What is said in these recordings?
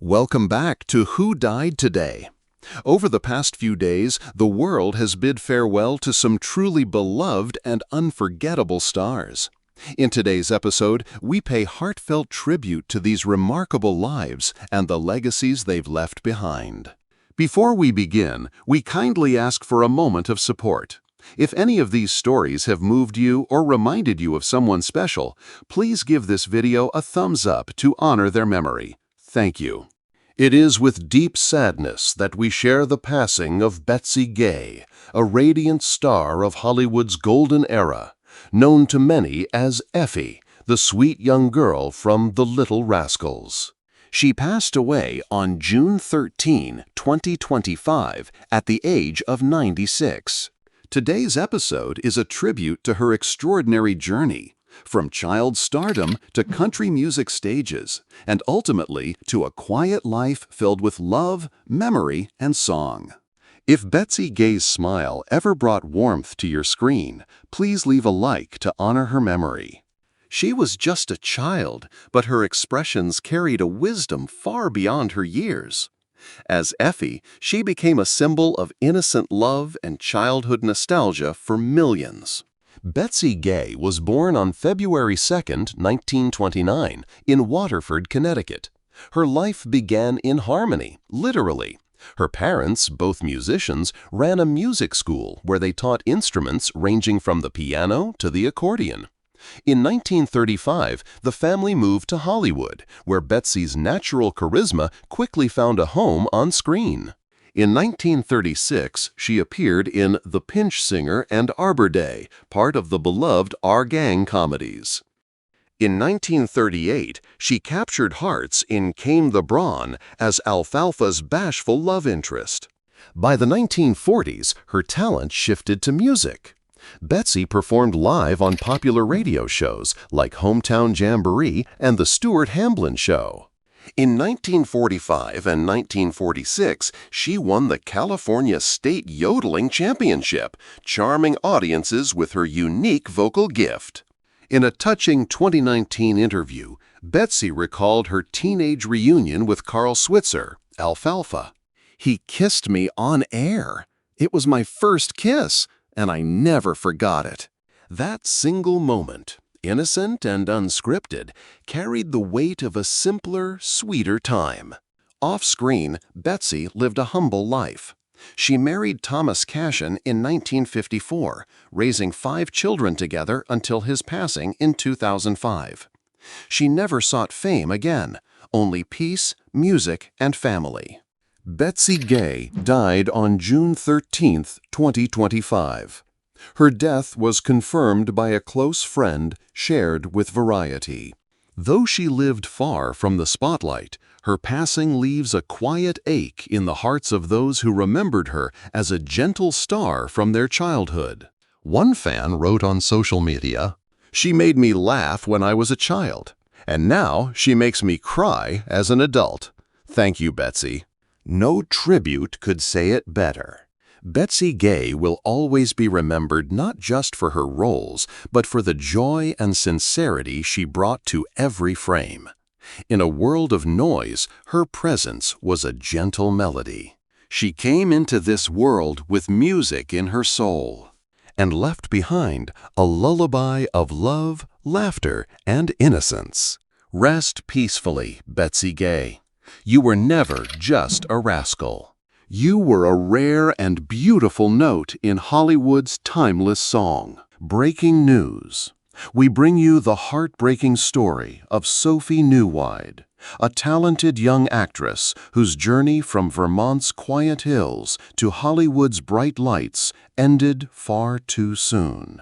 Welcome back to Who Died Today. Over the past few days, the world has bid farewell to some truly beloved and unforgettable stars. In today's episode, we pay heartfelt tribute to these remarkable lives and the legacies they've left behind. Before we begin, we kindly ask for a moment of support. If any of these stories have moved you or reminded you of someone special, please give this video a thumbs up to honor their memory. Thank you. It is with deep sadness that we share the passing of Betsy Gay, a radiant star of Hollywood's golden era, known to many as Effie, the sweet young girl from the Little Rascals. She passed away on June 13, 2025, at the age of 96. Today's episode is a tribute to her extraordinary journey, from child stardom to country music stages, and ultimately to a quiet life filled with love, memory, and song. If Betsy Gay's smile ever brought warmth to your screen, please leave a like to honor her memory. She was just a child, but her expressions carried a wisdom far beyond her years. As Effie, she became a symbol of innocent love and childhood nostalgia for millions. Betsy Gay was born on February 2, 1929, in Waterford, Connecticut. Her life began in harmony, literally. Her parents, both musicians, ran a music school where they taught instruments ranging from the piano to the accordion. In 1935, the family moved to Hollywood, where Betsy's natural charisma quickly found a home on screen. In 1936, she appeared in The Pinch Singer and Arbor Day, part of the beloved Our Gang comedies. In 1938, she captured hearts in Came the Brawn as Alfalfa's bashful love interest. By the 1940s, her talent shifted to music. Betsy performed live on popular radio shows like Hometown Jamboree and The Stuart Hamblin Show. In 1945 and 1946, she won the California State Yodeling Championship, charming audiences with her unique vocal gift. In a touching 2019 interview, Betsy recalled her teenage reunion with Carl Switzer, Alfalfa. "He kissed me on air. It was my first kiss, and I never forgot it." That single moment, innocent and unscripted, carried the weight of a simpler, sweeter time. Off-screen, Betsy lived a humble life. She married Thomas Cashin in 1954, raising 5 children together until his passing in 2005. She never sought fame again, only peace, music, and family. Betsy Gay died on June 13, 2025. Her death was confirmed by a close friend shared with Variety. Though she lived far from the spotlight, her passing leaves a quiet ache in the hearts of those who remembered her as a gentle star from their childhood. One fan wrote on social media, "She made me laugh when I was a child, and now she makes me cry as an adult. Thank you, Betsy." No tribute could say it better. Betsy Gay will always be remembered not just for her roles, but for the joy and sincerity she brought to every frame. In a world of noise, her presence was a gentle melody. She came into this world with music in her soul, and left behind a lullaby of love, laughter, and innocence. Rest peacefully, Betsy Gay. You were never just a rascal. You were a rare and beautiful note in Hollywood's timeless song. Breaking news. We bring you the heartbreaking story of Sophie Nyweide, a talented young actress whose journey from Vermont's quiet hills to Hollywood's bright lights ended far too soon.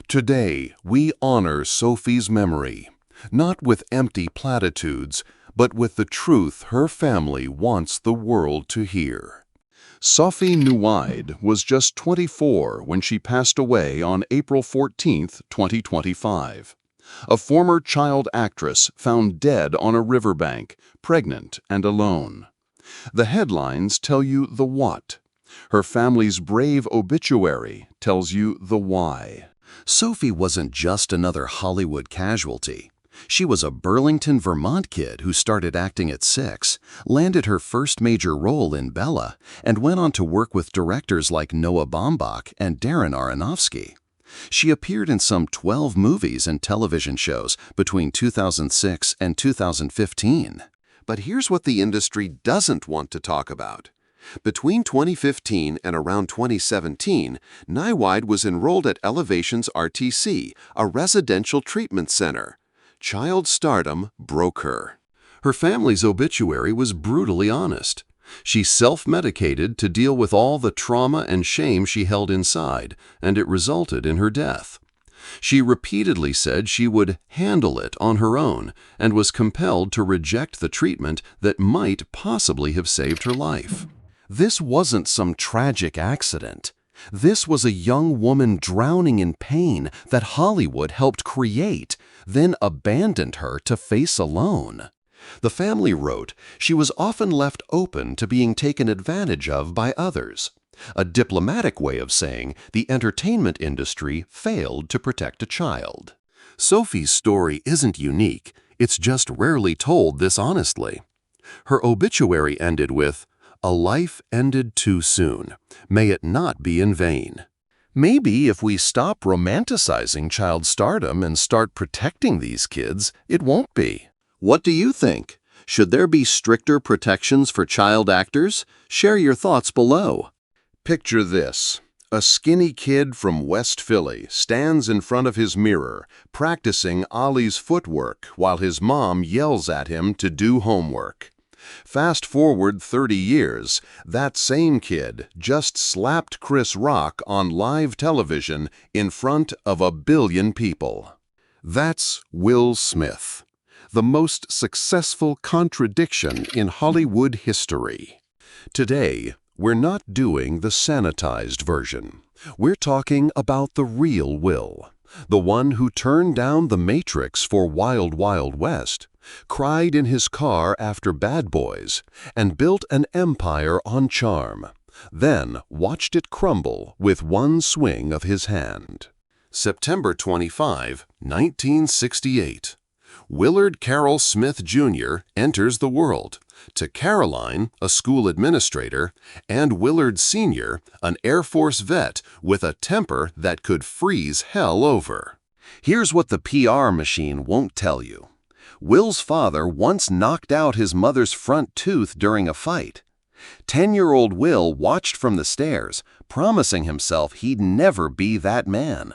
Today, we honor Sophie's memory, not with empty platitudes, but with the truth her family wants the world to hear. Sophie Nyweide was just 24 when she passed away on April 14, 2025. A former child actress found dead on a riverbank, pregnant and alone. The headlines tell you the what. Her family's brave obituary tells you the why. Sophie wasn't just another Hollywood casualty. She was a Burlington, Vermont kid who started acting at 6, landed her first major role in Bella, and went on to work with directors like Noah Baumbach and Darren Aronofsky. She appeared in some 12 movies and television shows between 2006 and 2015. But here's what the industry doesn't want to talk about. Between 2015 and around 2017, Nyweide was enrolled at Elevation's RTC, a residential treatment center. Child stardom broke her. Her family's obituary was brutally honest. She self-medicated to deal with all the trauma and shame she held inside, and it resulted in her death. She repeatedly said she would handle it on her own and was compelled to reject the treatment that might possibly have saved her life. This wasn't some tragic accident. This was a young woman drowning in pain that Hollywood helped create, then abandoned her to face alone. The family wrote she was often left open to being taken advantage of by others. A diplomatic way of saying the entertainment industry failed to protect a child. Sophie's story isn't unique, it's just rarely told this honestly. Her obituary ended with, "A life ended too soon. May it not be in vain." Maybe if we stop romanticizing child stardom and start protecting these kids, it won't be. What do you think? Should there be stricter protections for child actors? Share your thoughts below. Picture this. A skinny kid from West Philly stands in front of his mirror, practicing Ollie's footwork while his mom yells at him to do homework. Fast forward 30 years, that same kid just slapped Chris Rock on live television in front of 1 billion people. That's Will Smith, the most successful contradiction in Hollywood history. Today, we're not doing the sanitized version. We're talking about the real Will, the one who turned down the Matrix for Wild Wild West, cried in his car after Bad Boys, and built an empire on charm, then watched it crumble with one swing of his hand. September 25, 1968. Willard Carroll Smith Jr. enters the world. To Caroline, a school administrator, and Willard Sr., an Air Force vet with a temper that could freeze hell over. Here's what the PR machine won't tell you. Will's father once knocked out his mother's front tooth during a fight. 10-year-old Will watched from the stairs, promising himself he'd never be that man.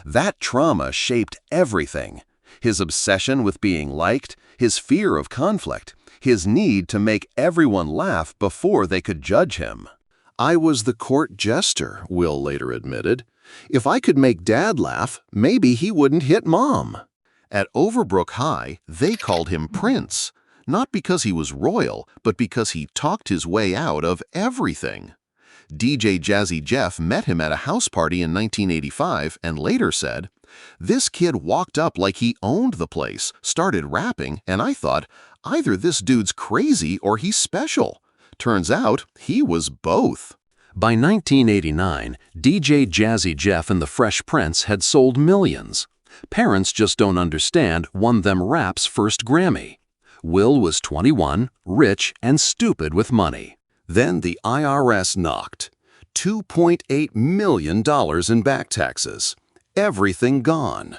That trauma shaped everything. His obsession with being liked, his fear of conflict, his need to make everyone laugh before they could judge him. "I was the court jester," Will later admitted. "If I could make Dad laugh, maybe he wouldn't hit Mom." At Overbrook High, they called him Prince, not because he was royal, but because he talked his way out of everything. DJ Jazzy Jeff met him at a house party in 1985 and later said, "This kid walked up like he owned the place, started rapping, and I thought, either this dude's crazy or he's special. Turns out he was both." By 1989, DJ Jazzy Jeff and the Fresh Prince had sold millions. Parents Just Don't Understand won them rap's first Grammy. Will was 21, rich, and stupid with money. Then the IRS knocked. $2.8 million in back taxes. Everything gone.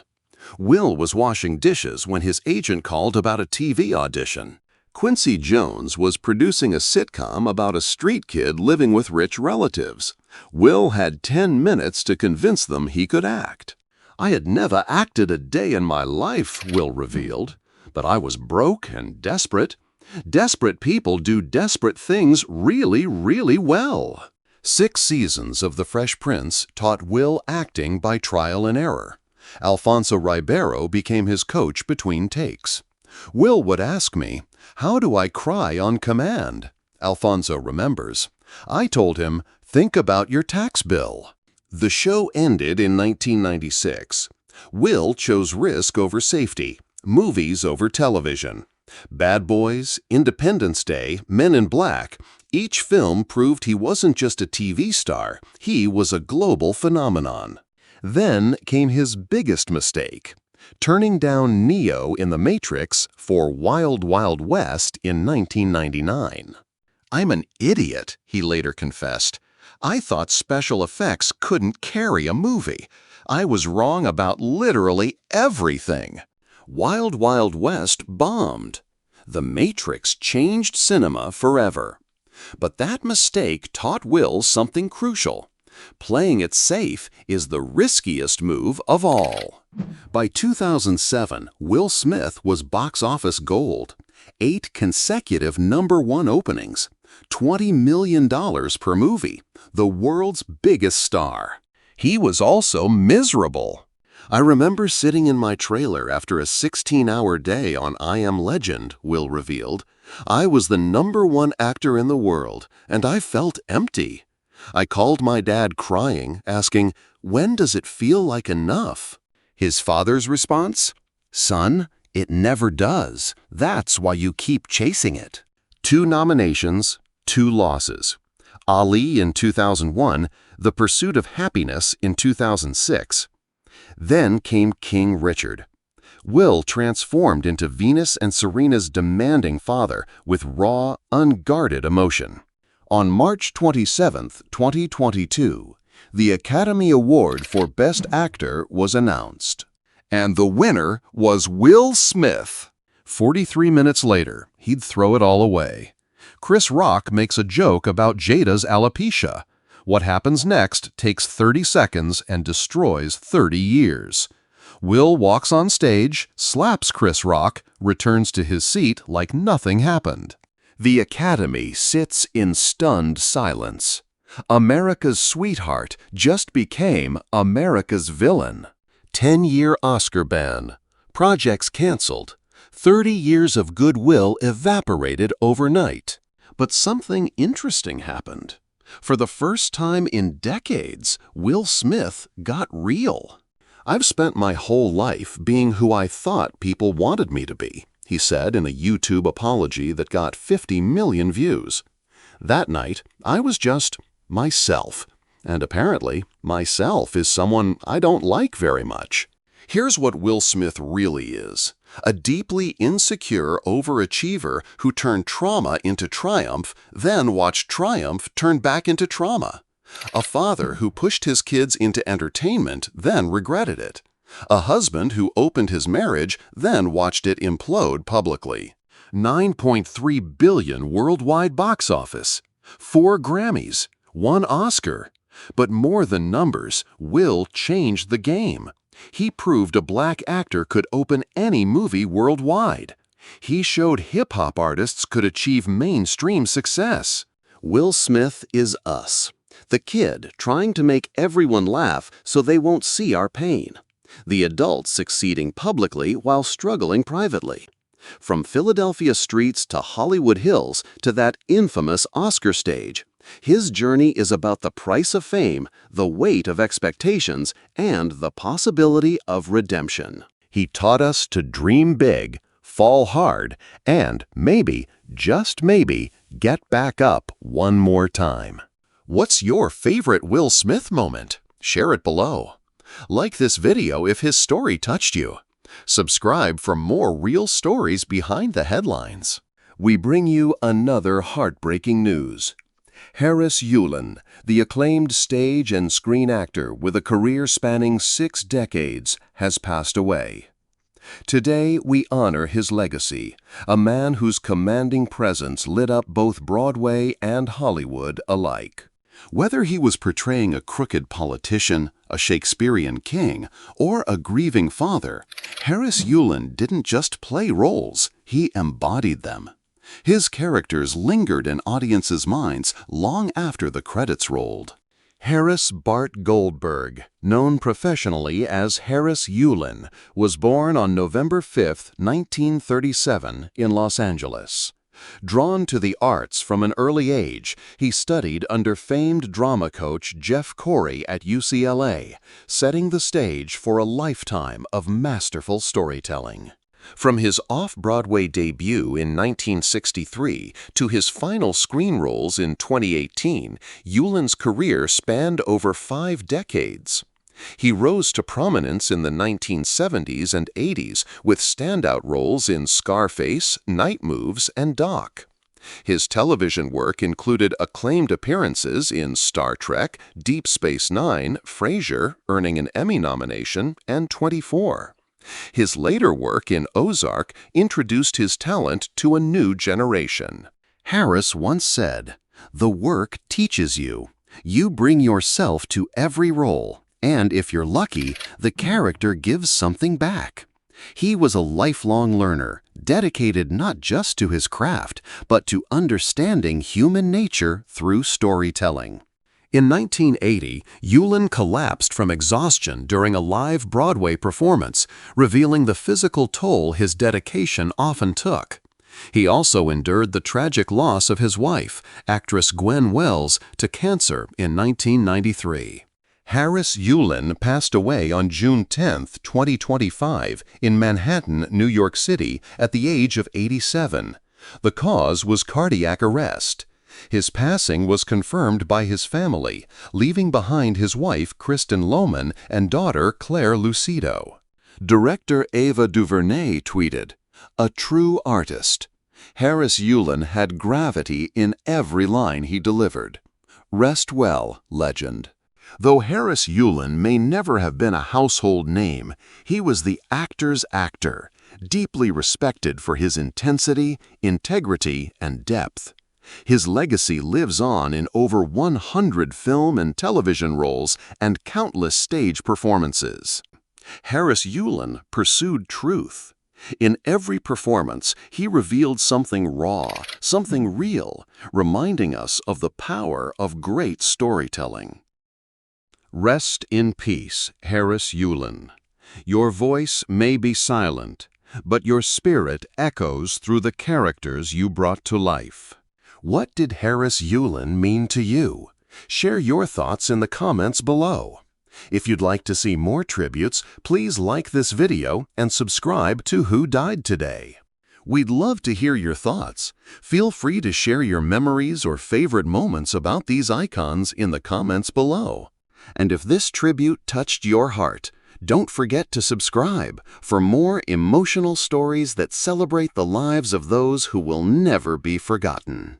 Will was washing dishes when his agent called about a TV audition. Quincy Jones was producing a sitcom about a street kid living with rich relatives. Will had 10 minutes to convince them he could act. "I had never acted a day in my life," Will revealed, "but I was broke and desperate. Desperate people do desperate things really, really well." 6 seasons of The Fresh Prince taught Will acting by trial and error. Alfonso Ribeiro became his coach between takes. Will would ask me, "How do I cry on command?" Alfonso remembers. I told him, "Think about your tax bill." The show ended in 1996. Will chose risk over safety, movies over television. Bad Boys, Independence Day, Men in Black, each film proved he wasn't just a TV star, he was a global phenomenon. Then came his biggest mistake. turning down Neo in The Matrix for Wild Wild West in 1999. "I'm an idiot," he later confessed. "I thought special effects couldn't carry a movie. I was wrong about literally everything." Wild Wild West bombed. The Matrix changed cinema forever. But that mistake taught Will something crucial. Playing it safe is the riskiest move of all. By 2007, Will Smith was box office gold. 8 consecutive #1 openings. $20 million per movie. The world's biggest star. He was also miserable. "I remember sitting in my trailer after a 16-hour day on I Am Legend," Will revealed. "I was the #1 actor in the world, and I felt empty. I called my dad crying, asking, 'When does it feel like enough?'" His father's response? "Son, it never does. That's why you keep chasing it." 2 nominations, 2 losses. Ali in 2001, The Pursuit of Happiness in 2006. Then came King Richard. Will transformed into Venus and Serena's demanding father with raw, unguarded emotion. On March 27, 2022, the Academy Award for Best Actor was announced. And the winner was Will Smith. 43 minutes later, he'd throw it all away. Chris Rock makes a joke about Jada's alopecia. What happens next takes 30 seconds and destroys 30 years. Will walks on stage, slaps Chris Rock, returns to his seat like nothing happened. The Academy sits in stunned silence. America's sweetheart just became America's villain. 10-year Oscar ban. Projects canceled. 30 years of goodwill evaporated overnight. But something interesting happened. For the first time in decades, Will Smith got real. "I've spent my whole life being who I thought people wanted me to be," he said in a YouTube apology that got 50 million views. "That night, I was just myself. And apparently, myself is someone I don't like very much." Here's what Will Smith really is. A deeply insecure overachiever who turned trauma into triumph, then watched triumph turn back into trauma. A father who pushed his kids into entertainment, then regretted it. A husband who opened his marriage, then watched it implode publicly. 9.3 billion worldwide box office. 4 Grammys. 1 Oscar. But more than numbers, Will changed the game. He proved a black actor could open any movie worldwide. He showed hip-hop artists could achieve mainstream success. Will Smith is us. The kid trying to make everyone laugh so they won't see our pain. The adult succeeding publicly while struggling privately. From Philadelphia streets to Hollywood Hills to that infamous Oscar stage, his journey is about the price of fame, the weight of expectations, and the possibility of redemption. He taught us to dream big, fall hard, and maybe, just maybe, get back up one more time. What's your favorite Will Smith moment? Share it below. Like this video if his story touched you. Subscribe for more real stories behind the headlines. We bring you another heartbreaking news. Harris Yulin, the acclaimed stage and screen actor with a career spanning 6 decades, has passed away. Today, we honor his legacy, a man whose commanding presence lit up both Broadway and Hollywood alike. Whether he was portraying a crooked politician, a Shakespearean king, or a grieving father, Harris Yulin didn't just play roles, he embodied them. His characters lingered in audiences' minds long after the credits rolled. Harris Bart Goldberg, known professionally as Harris Yulin, was born on November 5, 1937, in Los Angeles. Drawn to the arts from an early age, he studied under famed drama coach Jeff Corey at UCLA, setting the stage for a lifetime of masterful storytelling. From his off-Broadway debut in 1963 to his final screen roles in 2018, Yulin's career spanned over 5 decades. He rose to prominence in the 1970s and 80s with standout roles in Scarface, Night Moves, and Doc. His television work included acclaimed appearances in Star Trek, Deep Space Nine, Frasier, earning an Emmy nomination, and 24. His later work in Ozark introduced his talent to a new generation. Harris once said, "The work teaches you. You bring yourself to every role, and if you're lucky, the character gives something back." He was a lifelong learner, dedicated not just to his craft, but to understanding human nature through storytelling. In 1980, Yulin collapsed from exhaustion during a live Broadway performance, revealing the physical toll his dedication often took. He also endured the tragic loss of his wife, actress Gwen Wells, to cancer in 1993. Harris Yulin passed away on June 10, 2025, in Manhattan, New York City, at the age of 87. The cause was cardiac arrest. His passing was confirmed by his family, leaving behind his wife Kristen Lohman and daughter Claire Lucido. Director Ava DuVernay tweeted, "A true artist. Harris Yulin had gravity in every line he delivered. Rest well, legend." Though Harris Yulin may never have been a household name, he was the actor's actor, deeply respected for his intensity, integrity, and depth. His legacy lives on in over 100 film and television roles and countless stage performances. Harris Yulin pursued truth. In every performance, he revealed something raw, something real, reminding us of the power of great storytelling. Rest in peace, Harris Yulin. Your voice may be silent, but your spirit echoes through the characters you brought to life. What did Harris Yulin mean to you? Share your thoughts in the comments below. If you'd like to see more tributes, please like this video and subscribe to Who Died Today. We'd love to hear your thoughts. Feel free to share your memories or favorite moments about these icons in the comments below. And if this tribute touched your heart, don't forget to subscribe for more emotional stories that celebrate the lives of those who will never be forgotten.